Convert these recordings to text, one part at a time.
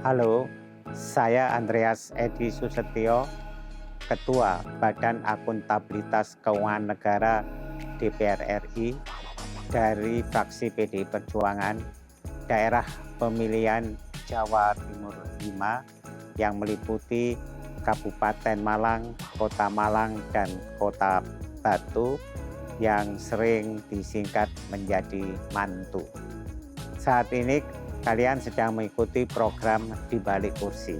Halo, saya Andreas Edi Susetio, Ketua Badan Akuntabilitas Keuangan Negara DPR RI dari fraksi PDI Perjuangan, daerah pemilihan Jawa Timur 5 yang meliputi Kabupaten Malang, Kota Malang, dan Kota Batu yang sering disingkat menjadi Mantu. Saat ini kalian sedang mengikuti program Di Balik Kursi.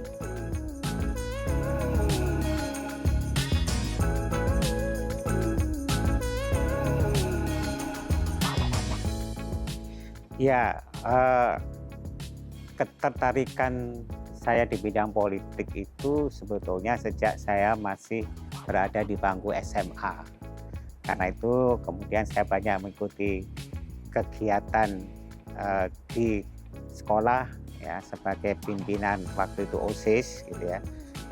Ya, ketertarikan saya di bidang politik itu sebetulnya sejak saya masih berada di bangku SMA. Karena itu kemudian saya banyak mengikuti kegiatan di sekolah ya sebagai pimpinan waktu itu OSIS gitu ya,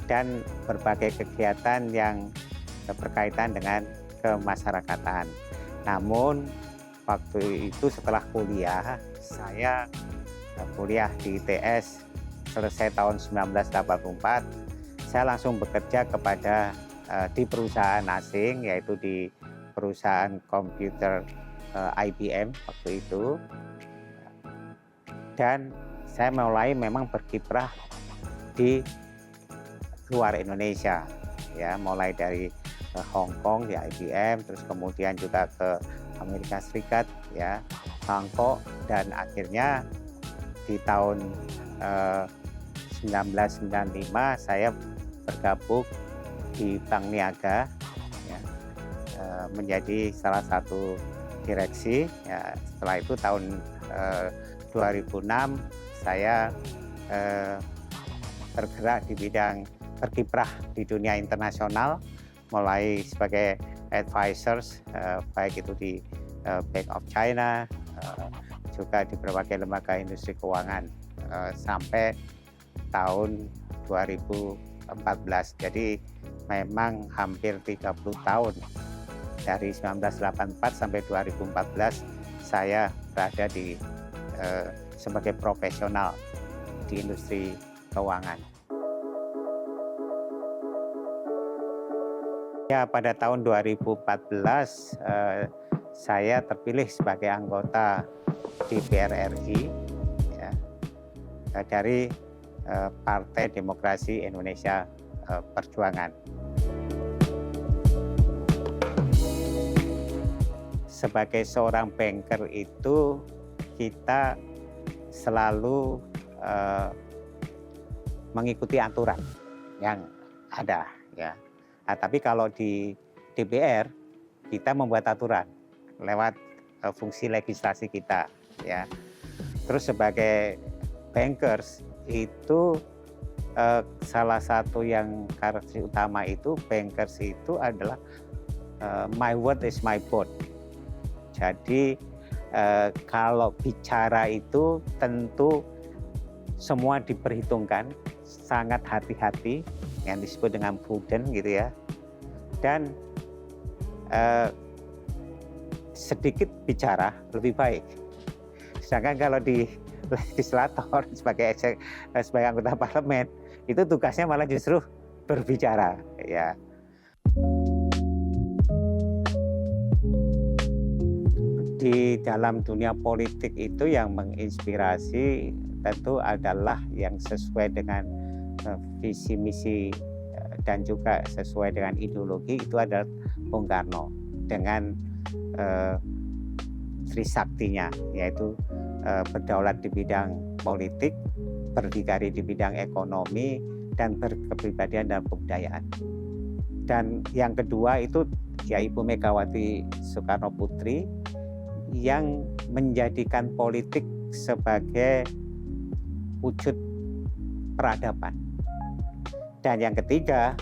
dan berbagai kegiatan yang berkaitan dengan kemasyarakatan. Namun waktu itu setelah kuliah, saya kuliah di ITS selesai tahun 1984, saya langsung bekerja di perusahaan asing, yaitu di perusahaan komputer IBM waktu itu. Dan saya mulai memang berkiprah di luar Indonesia, ya, mulai dari Hong Kong di IBM, terus kemudian juga ke Amerika Serikat, ya, Bangkok, dan akhirnya di tahun 1995 saya bergabung di Bank Niaga, ya, menjadi salah satu direksi. Ya, setelah itu tahun 2006 saya bergerak di bidang berkiprah di dunia internasional, mulai sebagai advisors, baik itu di Bank of China, juga di berbagai lembaga industri keuangan, sampai tahun 2014. Jadi memang hampir 30 tahun, dari 1984 sampai 2014 saya berada sebagai profesional di industri keuangan. Ya, pada tahun 2014 saya terpilih sebagai anggota DPR RI, ya, dari Partai Demokrasi Indonesia Perjuangan. Sebagai seorang banker itu kita selalu mengikuti aturan yang ada, ya. Nah, tapi kalau di DPR kita membuat aturan lewat fungsi legislasi kita, ya. Terus sebagai bankers itu salah satu yang karakteristik utama itu bankers itu adalah my word is my bond. Jadi kalau bicara itu tentu semua diperhitungkan, sangat hati-hati, yang disebut dengan prudent gitu ya, dan sedikit bicara lebih baik. Sedangkan kalau di legislator sebagai anggota parlemen itu tugasnya malah justru berbicara, ya. Di dalam dunia politik itu yang menginspirasi tentu adalah yang sesuai dengan visi misi dan juga sesuai dengan ideologi, itu adalah Bung Karno dengan trisaktinya, yaitu berdaulat di bidang politik, berdikari di bidang ekonomi, dan berkepribadian dalam kebudayaan. Dan yang kedua itu ya Ibu Megawati Soekarno Putri, yang menjadikan politik sebagai wujud peradaban. Dan yang ketiga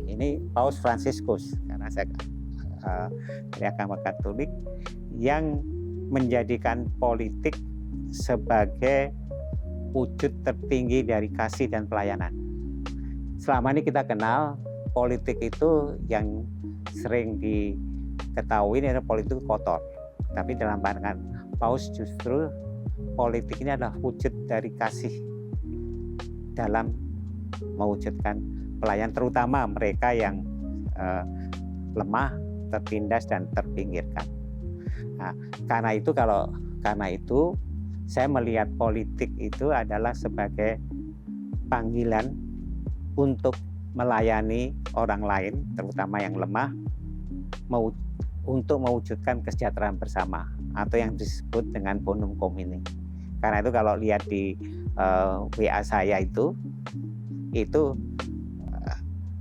ini Paus Fransiskus, karena saya dari agama Katolik, yang menjadikan politik sebagai wujud tertinggi dari kasih dan pelayanan. Selama ini kita kenal politik itu yang sering diketahui adalah politik kotor. Tapi dalam pandangan Paus justru politik ini adalah wujud dari kasih dalam mewujudkan pelayan, terutama mereka yang lemah, tertindas dan terpinggirkan. Nah, karena itu saya melihat politik itu adalah sebagai panggilan untuk melayani orang lain, terutama yang lemah, untuk mewujudkan kesejahteraan bersama atau yang disebut dengan bonum communis. Karena itu kalau lihat di WA saya itu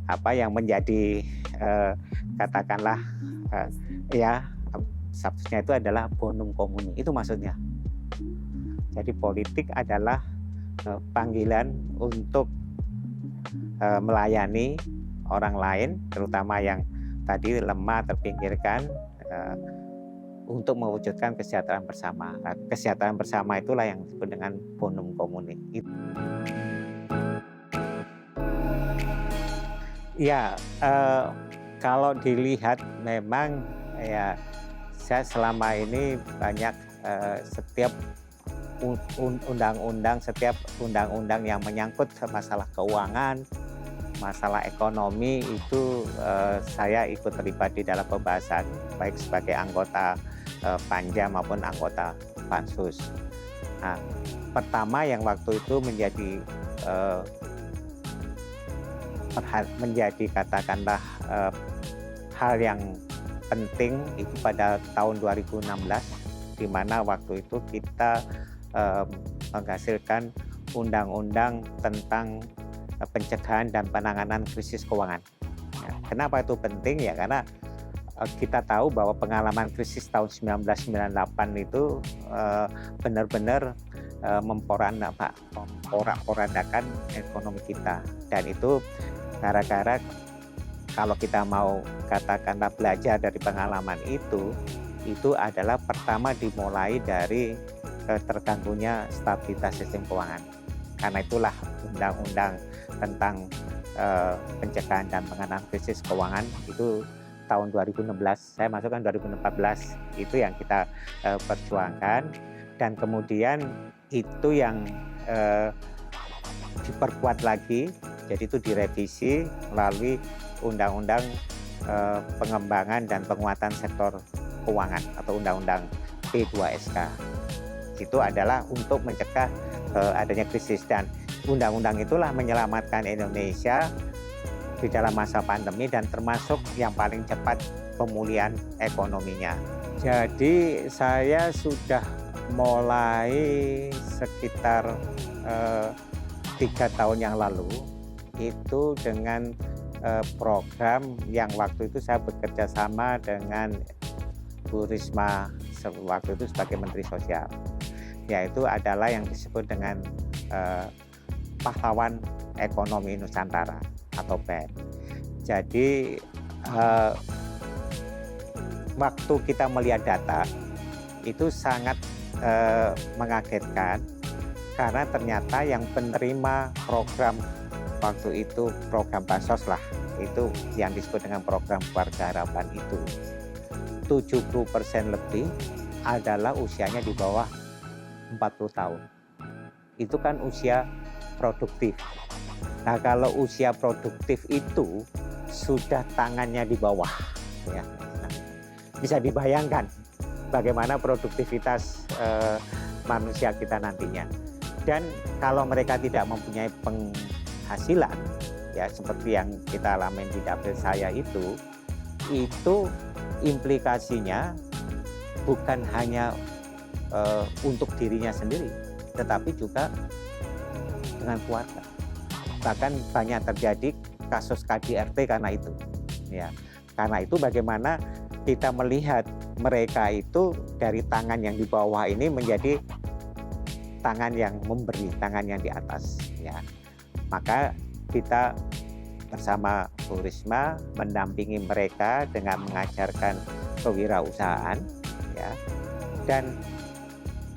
apa yang menjadi katakanlah ya substance-nya itu adalah bonum communis, itu maksudnya. Jadi politik adalah panggilan untuk melayani orang lain, terutama yang tadi lemah, terpinggirkan, untuk mewujudkan kesejahteraan bersama. Nah, kesejahteraan bersama itulah yang disebut dengan bonum communis. Ya, kalau dilihat memang ya saya selama ini banyak setiap undang-undang yang menyangkut masalah keuangan, masalah ekonomi itu saya ikut terlibat di dalam pembahasan baik sebagai anggota Panja maupun anggota Pansus. Nah, pertama yang waktu itu menjadi katakanlah hal yang penting itu pada tahun 2016, di mana waktu itu kita menghasilkan undang-undang tentang pencegahan dan penanganan krisis keuangan. Ya, kenapa itu penting? Ya karena kita tahu bahwa pengalaman krisis tahun 1998 itu benar-benar memporak-porandakan ekonomi kita, dan itu gara-gara kalau kita mau katakanlah belajar dari pengalaman itu adalah pertama dimulai dari terganggunya stabilitas sistem keuangan. Karena itulah undang-undang tentang pencegahan dan penanganan krisis keuangan itu tahun 2016, saya masukkan 2014, itu yang kita perjuangkan, dan kemudian itu yang diperkuat lagi, jadi itu direvisi melalui undang-undang pengembangan dan penguatan sektor keuangan atau undang-undang P2SK. Itu adalah untuk mencegah adanya krisis, dan undang-undang itulah menyelamatkan Indonesia di dalam masa pandemi dan termasuk yang paling cepat pemulihan ekonominya. Jadi saya sudah mulai sekitar 3 tahun yang lalu itu dengan program yang waktu itu saya bekerja sama dengan Bu Risma waktu itu sebagai Menteri Sosial, yaitu adalah yang disebut dengan Pahlawan Ekonomi Nusantara atau PEN. Jadi waktu kita melihat data itu sangat mengagetkan, karena ternyata yang penerima program waktu itu program bansos lah, itu yang disebut dengan program Keluarga Harapan itu 70% lebih adalah usianya di bawah 40 tahun. Itu kan usia produktif. Nah, kalau usia produktif itu sudah tangannya di bawah, ya. Nah, bisa dibayangkan bagaimana produktivitas manusia kita nantinya. Dan kalau mereka tidak mempunyai penghasilan, ya seperti yang kita alami di dapil saya itu implikasinya bukan hanya untuk dirinya sendiri, tetapi juga dengan keluarga. Bahkan banyak terjadi kasus KDRT karena itu. Ya, karena itu bagaimana kita melihat mereka itu dari tangan yang di bawah ini menjadi tangan yang memberi, tangan yang di atas. Ya, maka kita bersama Bu Risma mendampingi mereka dengan mengajarkan kewirausahaan, ya. Dan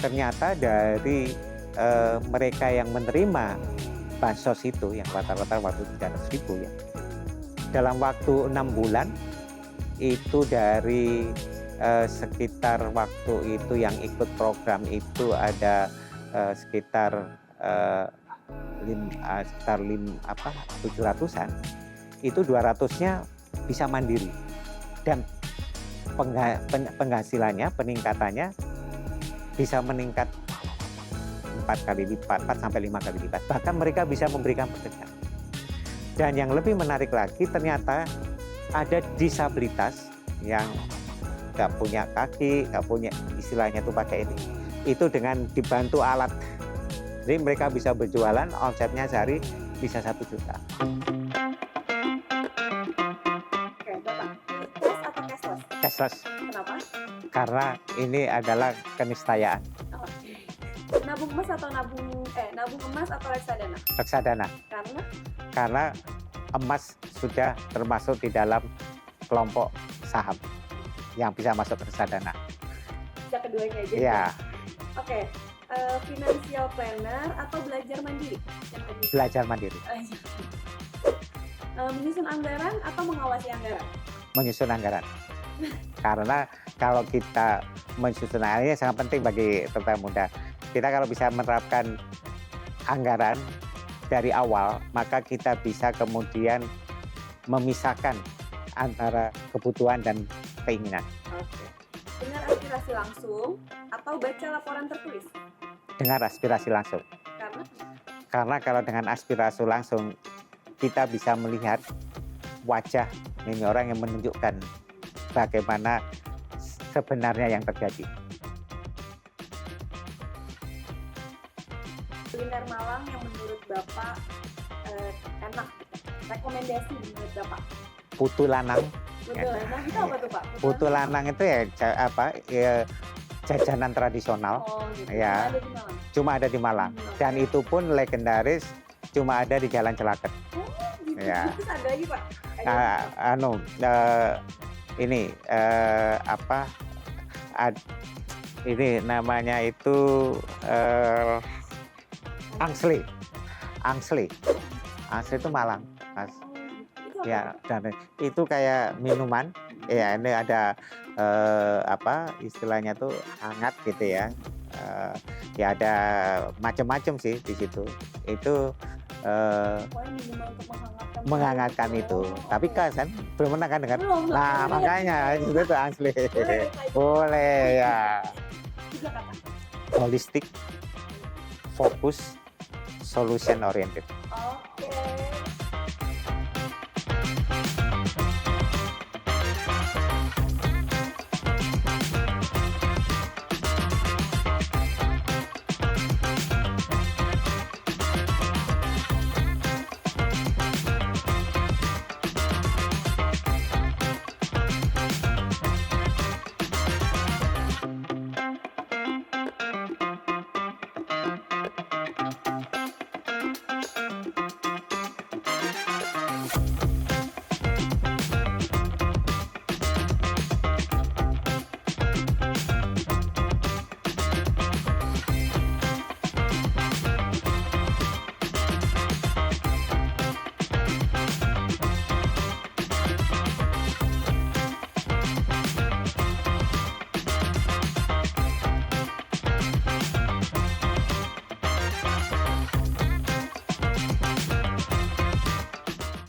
ternyata dari mereka yang menerima bansos itu yang rata-rata waktu 300.000, ya, dalam waktu 6 bulan itu dari sekitar waktu itu yang ikut program itu ada sekitar sekitar 700-an, itu 200-nya bisa mandiri dan penghasilannya, peningkatannya bisa meningkat 4 kali lipat, 4 sampai 5 kali lipat. Bahkan mereka bisa memberikan pekerjaan. Dan yang lebih menarik lagi, ternyata ada disabilitas yang nggak punya kaki, nggak punya, istilahnya itu pakai ini. Itu dengan dibantu alat. Jadi mereka bisa berjualan, omsetnya sehari bisa 1 juta. Oke, Bapak, cash atau cashless? Cashless, Kenapa? karena ini adalah keniscayaan. Oke. Nabung emas atau nabung emas atau reksadana? Reksadana, Karena karena emas sudah termasuk di dalam kelompok saham yang bisa masuk ke reksadana. bisa keduanya aja. Ya, Oke, financial planner atau belajar mandiri? Yang tadi. belajar mandiri, Menyusun anggaran atau mengawasi anggaran? menyusun anggaran. Karena kalau kita menyusun anggaran, ini sangat penting bagi terutama muda. Kita kalau bisa menerapkan anggaran dari awal, maka kita bisa kemudian memisahkan antara kebutuhan dan keinginan. Oke. Dengar aspirasi langsung atau baca laporan tertulis? Dengar aspirasi langsung. Karena Karena kalau dengan aspirasi langsung, kita bisa melihat wajah ini orang yang menunjukkan bagaimana sebenarnya yang terjadi. kuliner Malang yang menurut Bapak enak, rekomendasi menurut Bapak? Putu lanang. Betul, enak itu apa tuh Pak? Putu lanang itu ya jajanan tradisional. Oh gitu, Ya. ada di Malang? Cuma ada di Malang. Dan itu pun legendaris, cuma ada di Jalan Celaket. Oh gitu, Ya. terus ada lagi Pak? Ini ini namanya itu Angsli. Angsli itu Malang, Mas. Itu apa? Ya, dan itu kayak minuman. Ya, ini ada istilahnya tuh hangat gitu ya. Ya ada macam-macam sih di situ. Itu Pokoknya minuman untuk menghangatkan itu. Tapi kan belum pernah kan dengar. Belum, Nah, belum. makanya itu tuh asli. Boleh, Boleh ya. 3 kata. Holistik, fokus, solution oriented. Oke.